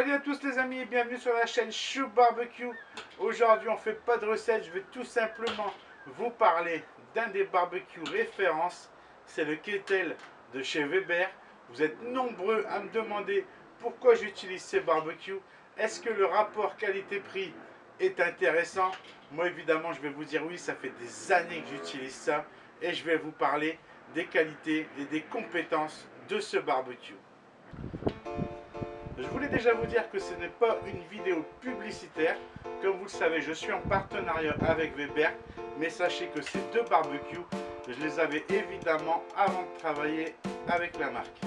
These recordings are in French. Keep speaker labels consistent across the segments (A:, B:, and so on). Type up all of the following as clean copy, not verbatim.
A: Salut à tous les amis et bienvenue sur la chaîne Chou Barbecue. Aujourd'hui on fait pas de recette, je vais tout simplement vous parler d'un des barbecues références. C'est le Kettle de chez Weber. Vous êtes nombreux à me demander pourquoi j'utilise ces barbecues. Est-ce que le rapport qualité-prix est intéressant? Moi évidemment je vais vous dire oui, ça fait des années que j'utilise ça. Et je vais vous parler des qualités et des compétences de ce barbecue. Je voulais déjà vous dire que ce n'est pas une vidéo publicitaire. Comme vous le savez, je suis en partenariat avec Weber. Mais sachez que ces deux barbecues, je les avais évidemment avant de travailler avec la marque.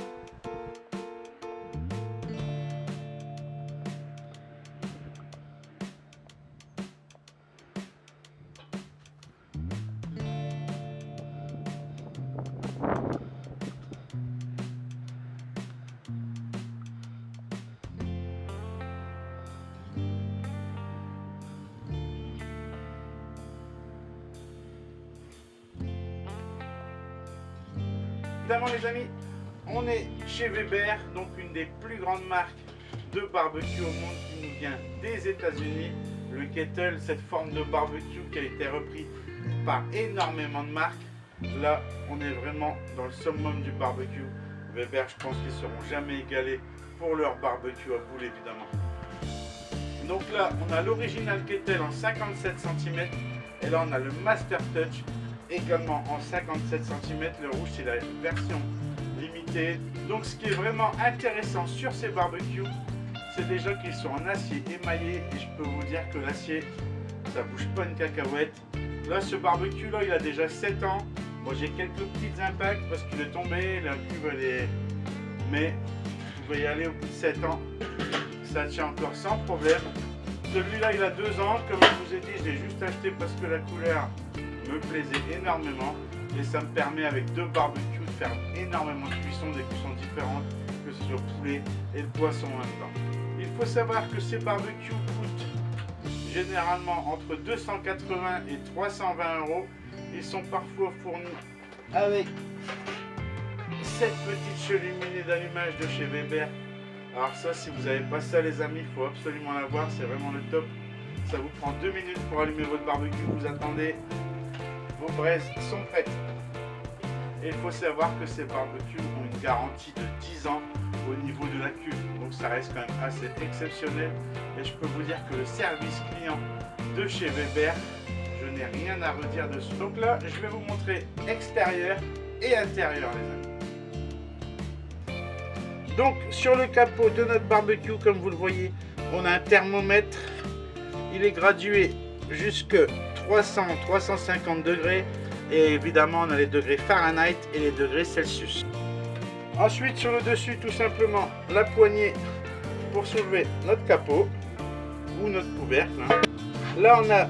A: Évidemment les amis, on est chez Weber, donc une des plus grandes marques de barbecue au monde qui nous vient des États-Unis. Le Kettle, cette forme de barbecue qui a été repris par énormément de marques. Là, on est vraiment dans le summum du barbecue. Weber, je pense qu'ils ne seront jamais égalés pour leur barbecue à boule évidemment. Donc là, on a l'original Kettle en 57 cm et là on a le Master Touch également en 57 cm. Le rouge c'est la version limitée. Donc ce qui est vraiment intéressant sur ces barbecues, c'est déjà qu'ils sont en acier émaillé et je peux vous dire que l'acier ça bouge pas une cacahuète. Là ce barbecue là il a déjà 7 ans. Moi j'ai quelques petits impacts parce qu'il est tombé, la cuve elle est... mais vous pouvez y aller au bout de 7 ans, ça tient encore sans problème. Celui-là il a 2 ans, comme je vous ai dit je l'ai juste acheté parce que la couleur me plaisait énormément et ça me permet avec deux barbecues de faire énormément de cuissons, des cuissons différentes, que ce soit le poulet et le poisson en même temps. Il faut savoir que ces barbecues coûtent généralement entre 280 et 320 euros. Ils sont parfois fournis avec cette petite cheminée d'allumage de chez Weber. Alors ça, si vous n'avez pas ça les amis, il faut absolument l'avoir, c'est vraiment le top. Ça vous prend 2 minutes pour allumer votre barbecue, vous attendez, vos braises sont prêtes. Et il faut savoir que ces barbecues ont une garantie de 10 ans au niveau de la cuve. Donc ça reste quand même assez exceptionnel. Et je peux vous dire que le service client de chez Weber, je n'ai rien à redire dessus. Donc là, je vais vous montrer extérieur et intérieur les amis. Donc sur le capot de notre barbecue, comme vous le voyez, on a un thermomètre. Il est gradué jusque 300-350 degrés et évidemment on a les degrés Fahrenheit et les degrés Celsius. Ensuite sur le dessus tout simplement la poignée pour soulever notre capot ou notre couvercle. Là on a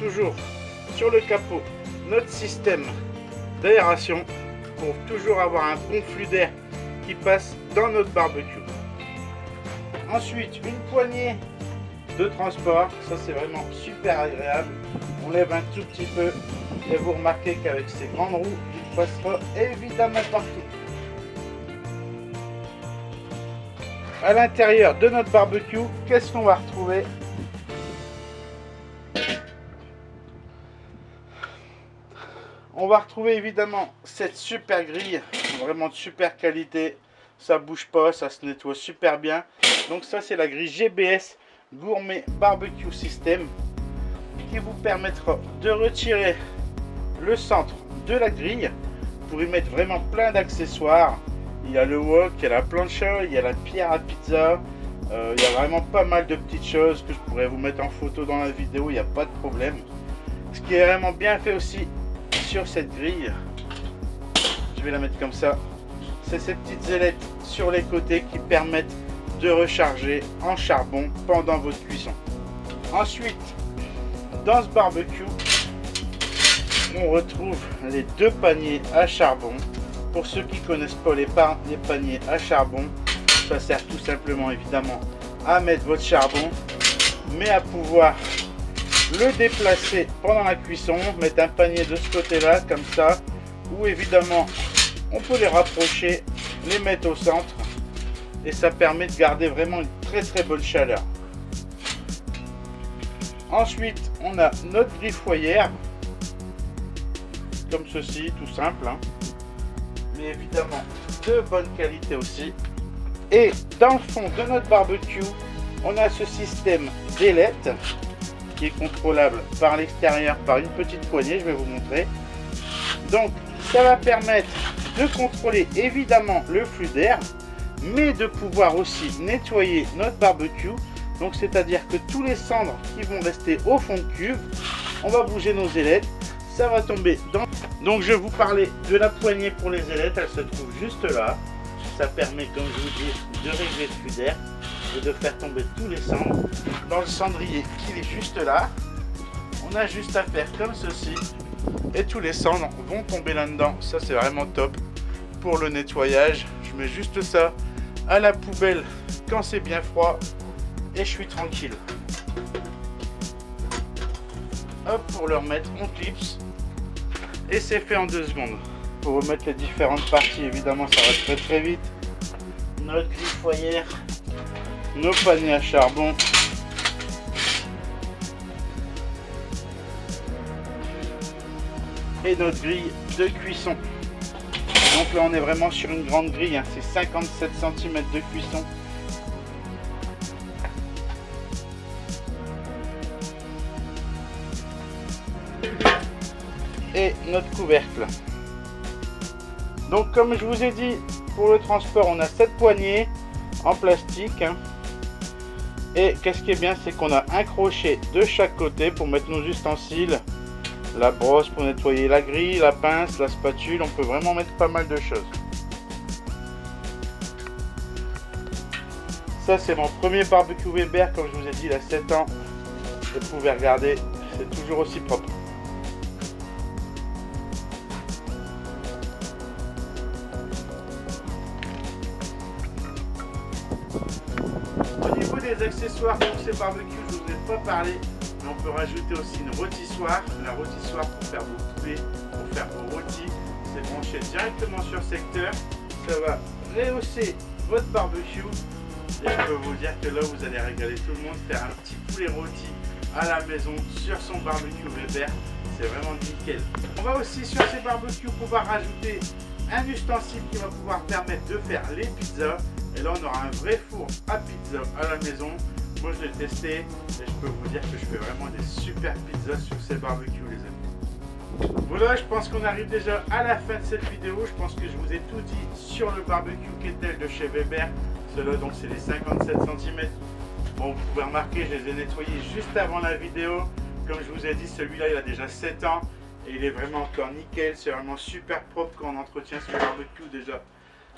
A: toujours sur le capot notre système d'aération pour toujours avoir un bon flux d'air qui passe dans notre barbecue. Ensuite une poignée de transport, ça c'est vraiment super agréable. On lève un tout petit peu et vous remarquez qu'avec ces grandes roues il passera évidemment partout. À l'intérieur de notre barbecue, qu'est-ce qu'on va retrouver? On va retrouver évidemment cette super grille, vraiment de super qualité, ça bouge pas, ça se nettoie super bien. Donc ça c'est la grille GBS Gourmet Barbecue System qui vous permettra de retirer le centre de la grille pour y mettre vraiment plein d'accessoires. Il y a le wok, il y a la plancha, il y a la pierre à pizza, il y a vraiment pas mal de petites choses que je pourrais vous mettre en photo dans la vidéo, il n'y a pas de problème. Ce qui est vraiment bien fait aussi sur cette grille, je vais la mettre comme ça, c'est ces petites ailettes sur les côtés qui permettent de recharger en charbon pendant votre cuisson. Ensuite, dans ce barbecue, on retrouve les deux paniers à charbon. Pour ceux qui ne connaissent pas les paniers à charbon, ça sert tout simplement évidemment à mettre votre charbon, mais à pouvoir le déplacer pendant la cuisson, mettre un panier de ce côté là comme ça, ou évidemment on peut les rapprocher, les mettre au centre et ça permet de garder vraiment une très bonne chaleur. Ensuite, on a notre grille foyer, comme ceci, tout simple, hein. Mais évidemment de bonne qualité aussi. Et dans le fond de notre barbecue, on a ce système d'ailette qui est contrôlable par l'extérieur par une petite poignée, je vais vous montrer. Donc ça va permettre de contrôler évidemment le flux d'air, mais de pouvoir aussi nettoyer notre barbecue. Donc c'est à dire que tous les cendres qui vont rester au fond de cuve, on va bouger nos ailettes, ça va tomber dans... Donc je vais vous parler de la poignée pour les ailettes, elle se trouve juste là. Ça permet, comme je vous dis, de régler le flux d'air et de faire tomber tous les cendres dans le cendrier qui est juste là. On a juste à faire comme ceci et tous les cendres vont tomber là-dedans. Ça c'est vraiment top pour le nettoyage. Je mets juste ça à la poubelle quand c'est bien froid et je suis tranquille. Hop, pour le remettre, on clipse et c'est fait en 2 secondes. Pour remettre les différentes parties, évidemment ça va très vite. Notre grille foyer, nos paniers à charbon, et notre grille de cuisson. Donc là on est vraiment sur une grande grille, hein. C'est 57 cm de cuisson. Et notre couvercle. Donc comme je vous ai dit, pour le transport on a cette poignée en plastique, hein. Et qu'est-ce qui est bien, c'est qu'on a un crochet de chaque côté pour mettre nos ustensiles, la brosse pour nettoyer la grille, la pince, la spatule, on peut vraiment mettre pas mal de choses. Ça c'est mon premier barbecue Weber, comme je vous ai dit, il a 7 ans. Vous pouvez regarder, c'est toujours aussi propre. Au niveau des accessoires pour ces barbecues, je ne vous ai pas parlé, mais on peut rajouter aussi une rôtissoire. La rôtissoire pour faire vos poulets, pour faire vos rôtis, c'est branché directement sur secteur. Ça va rehausser votre barbecue. Et je peux vous dire que là, vous allez régaler tout le monde. Faire un petit poulet rôti à la maison sur son barbecue Weber, c'est vraiment nickel. On va aussi sur ces barbecues pouvoir rajouter un ustensile qui va pouvoir permettre de faire les pizzas. Et là on aura un vrai four à pizza à la maison. Moi je l'ai testé et je peux vous dire que je fais vraiment des super pizzas sur ces barbecues les amis. Voilà, je pense qu'on arrive déjà à la fin de cette vidéo. Je pense que je vous ai tout dit sur le barbecue kettle de chez Weber. Cela donc c'est les 57 cm. Bon, vous pouvez remarquer, je les ai nettoyés juste avant la vidéo. Comme je vous ai dit, celui-là il a déjà 7 ans et il est vraiment encore nickel. C'est vraiment super propre quand on entretient ce barbecue déjà.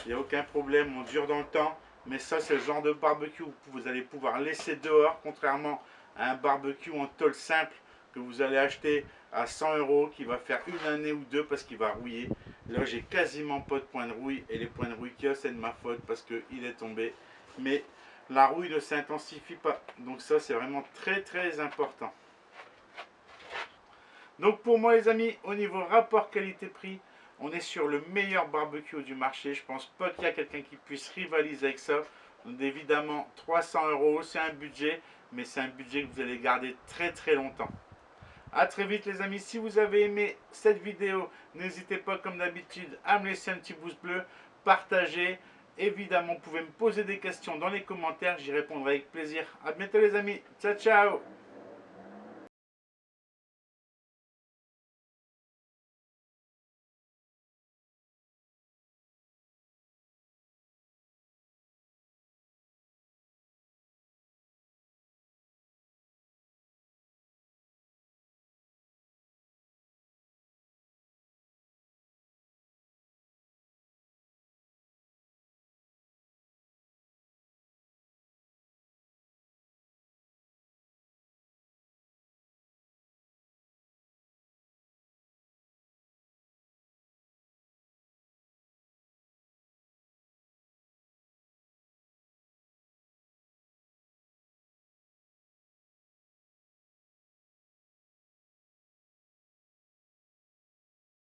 A: Il n'y a aucun problème, on dure dans le temps. Mais ça, c'est le genre de barbecue que vous allez pouvoir laisser dehors, contrairement à un barbecue en tôle simple que vous allez acheter à 100 € qui va faire une année ou deux parce qu'il va rouiller. Là, j'ai quasiment pas de point de rouille et les points de rouille qu'il y a, c'est de ma faute parce qu'il est tombé. Mais la rouille ne s'intensifie pas. Donc ça, c'est vraiment très important. Donc pour moi, les amis, au niveau rapport qualité-prix, on est sur le meilleur barbecue du marché. Je pense pas qu'il y a quelqu'un qui puisse rivaliser avec ça. Donc évidemment, 300 €, c'est un budget, mais c'est un budget que vous allez garder très longtemps. A très vite les amis. Si vous avez aimé cette vidéo, n'hésitez pas comme d'habitude à me laisser un petit pouce bleu, partager. Évidemment, vous pouvez me poser des questions dans les commentaires, j'y répondrai avec plaisir. A bientôt les amis. Ciao.